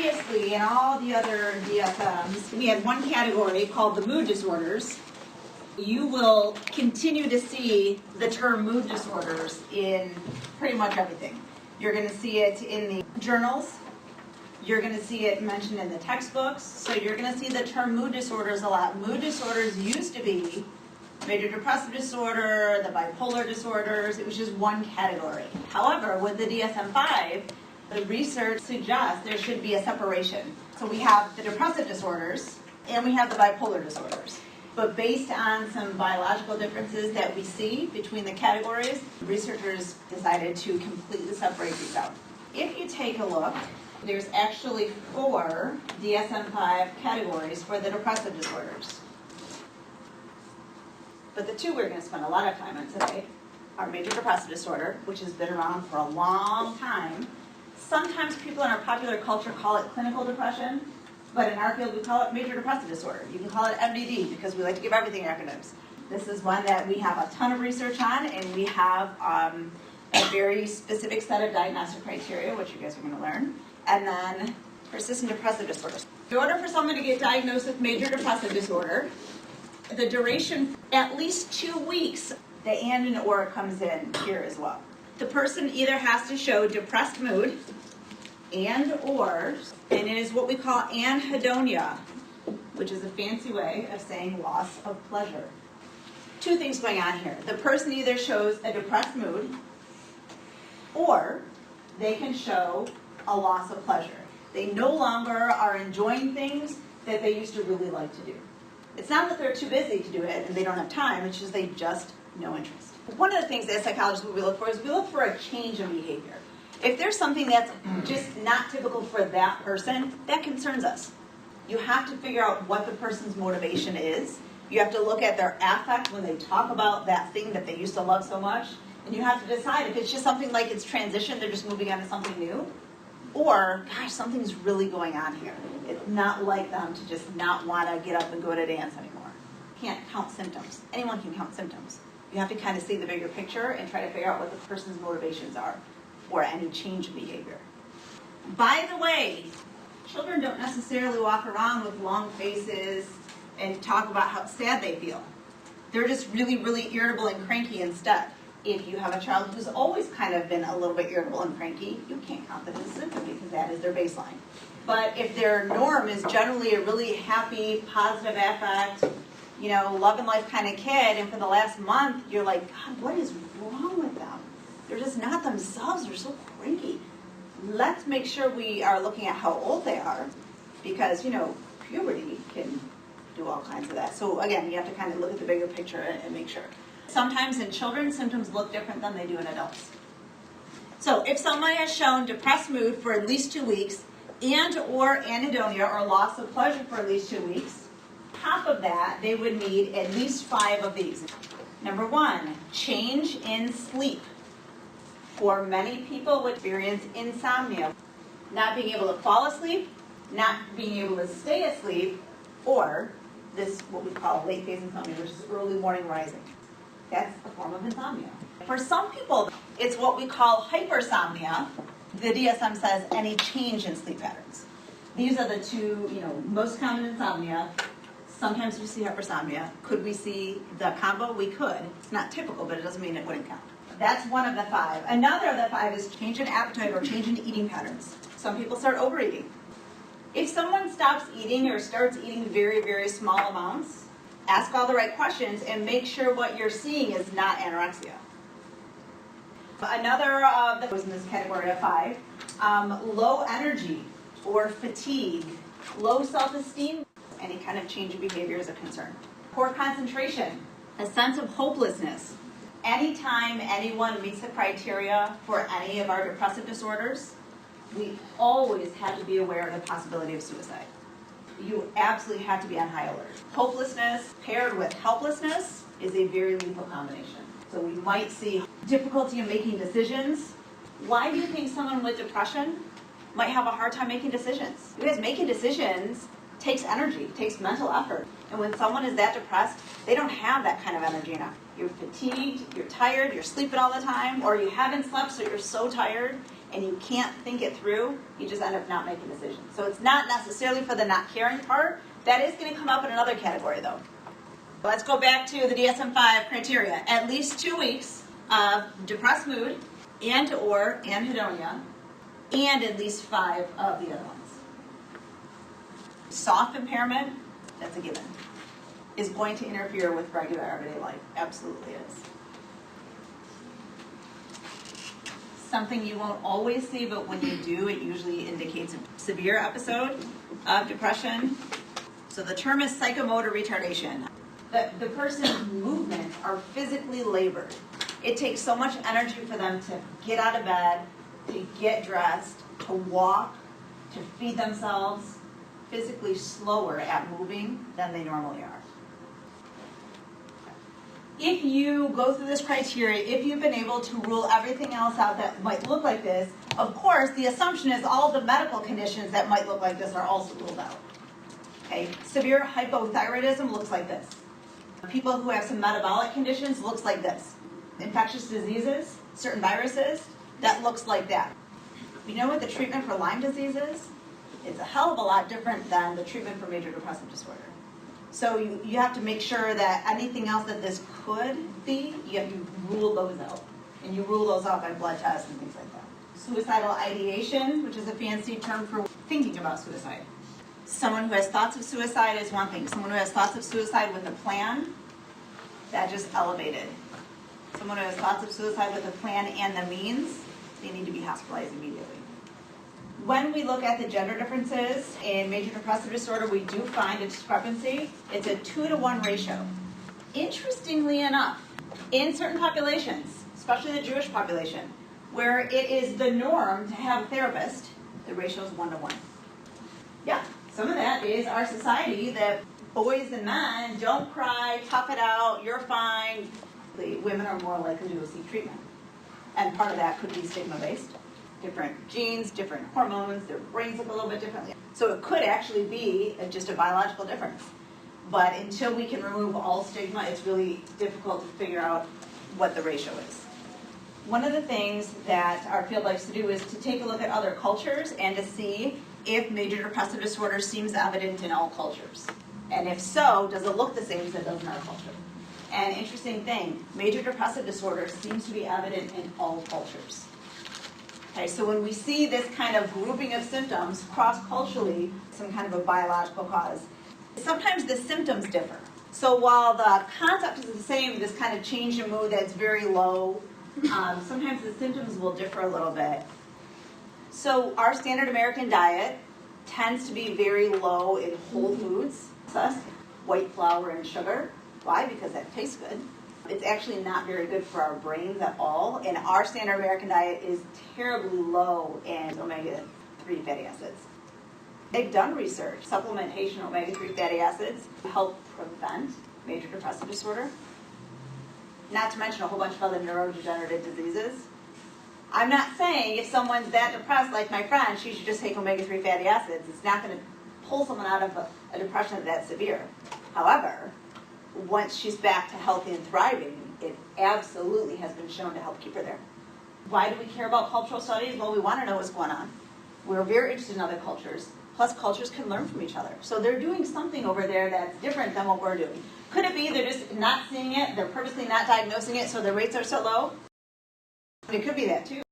previously, in all the other DSMs, we had one category called the mood disorders. You will continue to see the term mood disorders in pretty much everything. You're going to see it in the journals. You're going to see it mentioned in the textbooks. So you're going to see the term mood disorders a lot. Mood disorders used to be major depressive disorder, the bipolar disorders. It was just one category. However, with the DSM-5, the research suggests there should be a separation. So we have the depressive disorders and we have the bipolar disorders. But based on some biological differences that we see between the categories, researchers decided to completely separate these out. If you take a look, there's actually 4 DSM-5 categories for the depressive disorders. But the 2 we're going to spend a lot of time on today are major depressive disorder, which has been around for a long time. Sometimes people in our popular culture call it clinical depression, but in our field we call it major depressive disorder. You can call it MDD because we like to give everything acronyms. This is one that we have a ton of research on, and we have a very specific set of diagnostic criteria, which you guys are going to learn. And then persistent depressive disorder. In order for someone to get diagnosed with major depressive disorder, the duration, at least 2 weeks, the and or comes in here as well. The person either has to show depressed mood and it is what we call anhedonia, which is a fancy way of saying loss of pleasure. 2 things going on here. The person either shows a depressed mood or they can show a loss of pleasure. They no longer are enjoying things that they used to really like to do. It's not that they're too busy to do it and they don't have time, it's just they just no interest. One of the things as psychologists we look for is we look for a change in behavior. If there's something that's just not typical for that person, that concerns us. You have to figure out what the person's motivation is. You have to look at their affect when they talk about that thing that they used to love so much. And you have to decide if it's just something like it's transition, they're just moving on to something new. Or, gosh, something's really going on here. It's not like them to just not want to get up and go to dance anymore. You can't count symptoms. Anyone can count symptoms. You have to kind of see the bigger picture and try to figure out what the person's motivations are for any change in behavior. By the way, children don't necessarily walk around with long faces and talk about how sad they feel. They're just really, really irritable and cranky instead. If you have a child who's always kind of been a little bit irritable and cranky, you can't count that as a symptom because that is their baseline. But if their norm is generally a really happy, positive affect, love and life kind of kid, and for the last month you're like, God, what is wrong with them? They're just not themselves, they're so cranky. Let's make sure we are looking at how old they are because, puberty can do all kinds of that. So again, you have to kind of look at the bigger picture and make sure. Sometimes in children, symptoms look different than they do in adults. So if someone has shown depressed mood for at least 2 weeks and or anhedonia or loss of pleasure for at least 2 weeks, top of that, they would need at least 5 of these. Number 1, change in sleep. For many people would experience insomnia, not being able to fall asleep, not being able to stay asleep, or this, what we call late phase insomnia, which is early morning rising. That's a form of insomnia. For some people, it's what we call hypersomnia. The DSM says any change in sleep patterns. These are the 2, most common insomnia. Sometimes we see hypersomnia. Could we see the combo? We could. It's not typical, but it doesn't mean it wouldn't count. That's one of the 5. Another of the 5 is change in appetite or change in eating patterns. Some people start overeating. If someone stops eating or starts eating very, very small amounts, ask all the right questions and make sure what you're seeing is not anorexia. Another that goes in this category of 5, low energy or fatigue, low self-esteem, any kind of change in behavior is a concern. Poor concentration, a sense of hopelessness. Anytime anyone meets the criteria for any of our depressive disorders, we always have to be aware of the possibility of suicide. You absolutely have to be on high alert. Hopelessness paired with helplessness is a very lethal combination. So we might see difficulty in making decisions. Why do you think someone with depression might have a hard time making decisions? Because making decisions takes energy, takes mental effort. And when someone is that depressed, they don't have that kind of energy enough. You're fatigued, you're tired, you're sleeping all the time, or you haven't slept so you're so tired, and you can't think it through, you just end up not making decisions. So it's not necessarily for the not caring part. That is going to come up in another category though. Let's go back to the DSM-5 criteria. At least 2 weeks of depressed mood and/or anhedonia, and at least 5 of the other ones. Soft impairment, that's a given, is going to interfere with regular everyday life. Absolutely is. Something you won't always see, but when you do, it usually indicates a severe episode of depression. So the term is psychomotor retardation. The person's movements are physically labored. It takes so much energy for them to get out of bed, to get dressed, to walk, to feed themselves, physically slower at moving than they normally are. If you go through this criteria, if you've been able to rule everything else out that might look like this, of course, the assumption is all the medical conditions that might look like this are also ruled out. Okay, severe hypothyroidism looks like this. People who have some metabolic conditions looks like this. Infectious diseases, certain viruses, that looks like that. You know what the treatment for Lyme disease is? It's a hell of a lot different than the treatment for major depressive disorder. So you have to make sure that anything else that this could be, you have to rule those out. And you rule those out by blood tests and things like that. Suicidal ideation, which is a fancy term for thinking about suicide. Someone who has thoughts of suicide is one thing. Someone who has thoughts of suicide with a plan, that just elevated. Someone who has thoughts of suicide with a plan and the means, they need to be hospitalized immediately. When we look at the gender differences in major depressive disorder, we do find a discrepancy. It's a 2-to-1 ratio. Interestingly enough, in certain populations, especially the Jewish population, where it is the norm to have a therapist, the ratio is 1-to-1. Yeah, some of that is our society that boys and men don't cry, tough it out, you're fine. The women are more likely to go seek treatment. And part of that could be stigma-based. Different genes, different hormones, their brains look a little bit differently. So it could actually be just a biological difference. But until we can remove all stigma, it's really difficult to figure out what the ratio is. One of the things that our field likes to do is to take a look at other cultures and to see if major depressive disorder seems evident in all cultures. And if so, does it look the same as it does in our culture? And interesting thing, major depressive disorder seems to be evident in all cultures. Okay, so when we see this kind of grouping of symptoms cross-culturally, some kind of a biological cause, sometimes the symptoms differ. So while the concept is the same, this kind of change in mood that's very low, sometimes the symptoms will differ a little bit. So our standard American diet tends to be very low in whole foods, white flour and sugar. Why? Because that tastes good. It's actually not very good for our brains at all, and our standard American diet is terribly low in omega-3 fatty acids. They've done research, supplementation of omega-3 fatty acids to help prevent major depressive disorder, not to mention a whole bunch of other neurodegenerative diseases. I'm not saying if someone's that depressed like my friend, she should just take omega-3 fatty acids. It's not going to pull someone out of a depression that severe. However, once she's back to healthy and thriving, it absolutely has been shown to help keep her there. Why do we care about cultural studies? Well, we want to know what's going on. We're very interested in other cultures. Plus, cultures can learn from each other. So they're doing something over there that's different than what we're doing. Could it be they're just not seeing it, they're purposely not diagnosing it, so the rates are so low? It could be that too.